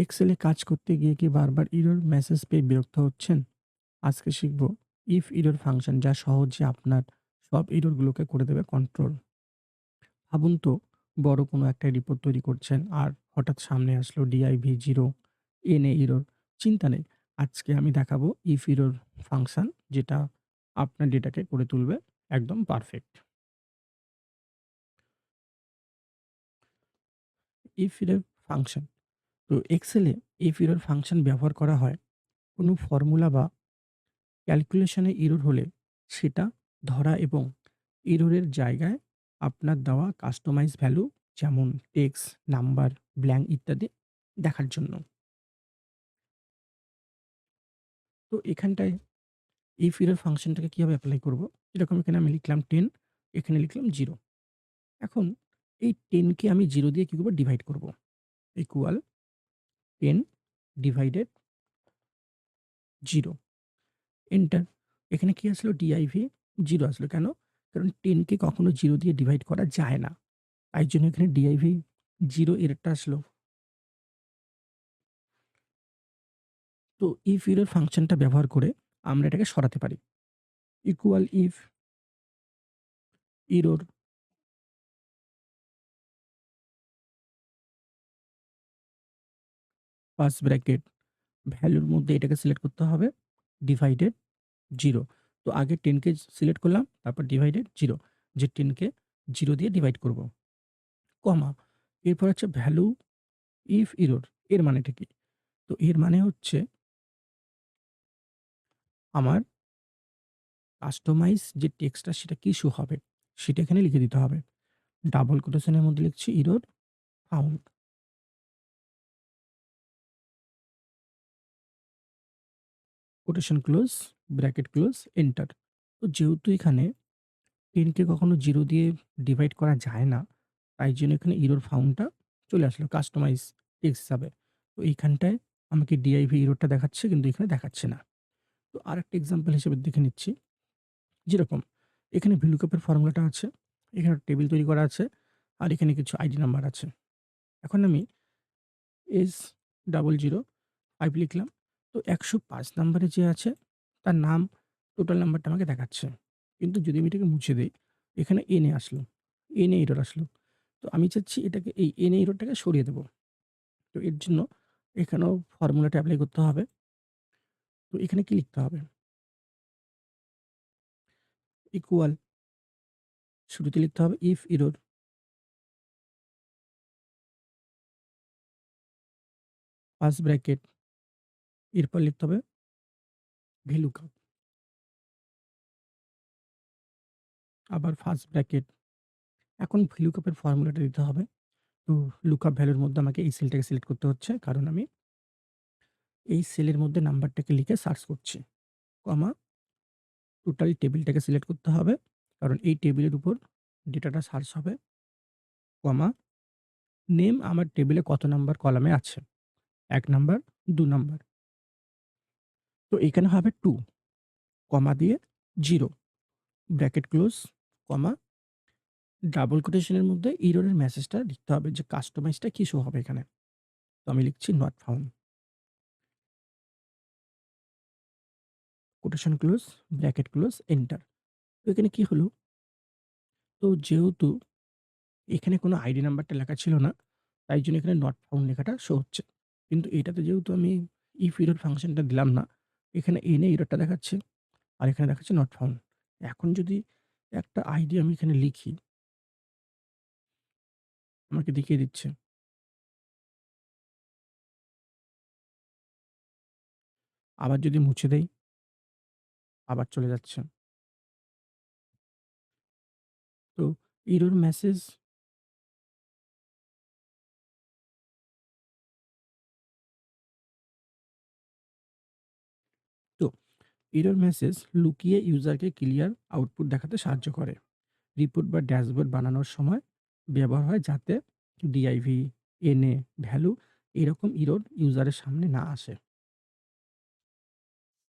এক্সেলে কাজ করতে গিয়ে কি বারবার এরর মেসেজ পেয়ে বিরক্ত হচ্ছেন? আজকে শিখব ইফ এরর ফাংশন যা সহজে আপনার সব এরর গুলোকে করে দেবে কন্ট্রোল। ভাবুন তো বড় কোনো একটা রিপোর্ট তৈরি করছেন আর হঠাৎ সামনে আসলো div 0 na এরর। চিন্তা নেই। আজকে আমি দেখাবো ইফ এরর ফাংশন যেটা আপনার ডেটাকে করে তুলবে একদম পারফেক্ট। If error function. তো এক্সেলে ইফ এরর ফাংশন ব্যবহার করা হয় কোনো ফর্মুলা বা ক্যালকুলেশনে এরর হলে সেটা ধরা এবং এররের জায়গায় আপনার দেওয়া কাস্টমাইজ ভ্যালু যেমন টেক্সট, নাম্বার, ব্ল্যাঙ্ক ইত্যাদি দেখার জন্য। তো এখানটায় if এরর ফাংশনটাকে কিভাবে এপ্লাই করব? যেরকম এখানে আমি লিখলাম 10, এখানে লিখলাম 0। এখন এই 10 কে আমি 0 দিয়ে কি করব? ডিভাইড করব। Equal 10 divided 0, enter. এখানে কি আসলো? div 0 আসলো। কেন? কারণ 10 কে কখনো 0 দিয়ে ডিভাইড করা যায় না। তাই জন্য এখানে div 0 এররটা আসলো। তো if এরর ফাংশনটা ব্যবহার করে আমরা এটাকে সরাতে পারি। Equal if error first bracket ভ্যালুর মধ্যে এটাকে সিলেক্ট করতে হবে ডিভাইডেড 0। তো আগে 10 কে সিলেক্ট করলাম, তারপর ডিভাইডেড 0, যে 10 কে 0 দিয়ে ডিভাইড করব। কমা, এরপর হচ্ছে ভ্যালু ইফ এরর। এর মানেটা কি? তো এর মানে হচ্ছে আমার কাস্টমাইজ যে টেক্সটটা সেটা কি শো হবে সেটা এখানে লিখে দিতে হবে। ডাবল কোটেশনের মধ্যে লিখছি error found. Quotation close, bracket close, enter. তো যেহেতু এখানে 10 কে কখনো 0 দিয়ে ডিভাইড করা যায় না, তাই জন্য এখানে এরর ফাউন্ডটা চলে আসলো কাস্টমাইজ টেক্সট হিসাবে। তো এইখানটায় আমাকে div এররটা দেখাচ্ছে কিন্তু এখানে দেখাচ্ছে না। তো আরেকটা এক্সাম্পল হিসেবে দেখে নিচ্ছি। যেরকম এখানে VLOOKUP এর ফর্মুলাটা আছে, এখানে টেবিল তৈরি করা আছে, আর এখানে কিছু আইডি নাম্বার আছে। এখন আমি S0005 লিখলাম। তো ১০৫ নাম্বারে যে আছে তার নাম, টোটাল নাম্বারটা আমাকে দেখাচ্ছে। কিন্তু যদি আমি এটাকে মুছে দেই, এখানে NA আসলো, NA এরর আসলো। তো আমি চাচ্ছি এটাকে এই NA এররটাকে সরিয়ে দেব। তো এর জন্য এখানেও ফর্মুলাটা এপ্লাই করতে হবে। তো এখানে কি লিখতে হবে? ইকুয়াল, শুরুতে লিখতে হবে ইফ এরর, ফার্স্ট ব্র্যাকেট, এরপর লিখতে হবে VLOOKUP, আবার ফার্স্ট ব্র্যাকেট। এখন VLOOKUP এর ফর্মুলাটা দিতে হবে। তো লুকআপ ভ্যালুর মধ্যে আমাকে এই সেলটাকে সিলেক্ট করতে হচ্ছে। কারণ আমি এই সেলের মধ্যে নাম্বারটাকে লিখে সার্চ করছি। কমা, টোটাল টেবিলটাকে সিলেক্ট করতে হবে। কারণ এই টেবিলের উপর ডেটাটা সার্চ হবে। কমা, নেম আমার টেবিলে কত নাম্বার কলামে আছে? ১ নাম্বার, ২ নাম্বার। তো এখানে হবে 2, কমা দিয়ে 0, ব্র্যাকেট ক্লোজ, কমা, ডাবল কোটেশনের মধ্যে এররের মেসেজটা লিখতে হবে যে কাস্টমাইজটা কি শো হবে এখানে। তো আমি লিখছি not found, quotation close, bracket close, enter. তো এখানে কি হলো? তো যেহেতু এখানে কোনো আইডি নাম্বারটা লেখা ছিল না, তাই জন্য এখানে নট ফাউন্ড লেখাটা শো হচ্ছে। কিন্তু এটাতে যেহেতু আমি ইফ এরর ফাংশনটা দিলাম না, এখানে এনে এররটা দেখাচ্ছে আর এখানে দেখাচ্ছে নট ফাউন্ড। এখন যদি একটা আইডি আমি এখানে লিখি, আমাকে দেখিয়ে দিচ্ছে। আবার যদি মুছে দেই, আবার চলে যাচ্ছে। তো এরর মেসেজ, তো এরর মেসেজ লুকিয়ে ইউজারকে ক্লিয়ার আউটপুট দেখাতে সাহায্য করে। রিপোর্ট বা ড্যাশবোর্ড বানানোর সময় ব্যবহার হয় যাতে div, NA, ভ্যালু এরকম এরর ইউজারের সামনে না আসে।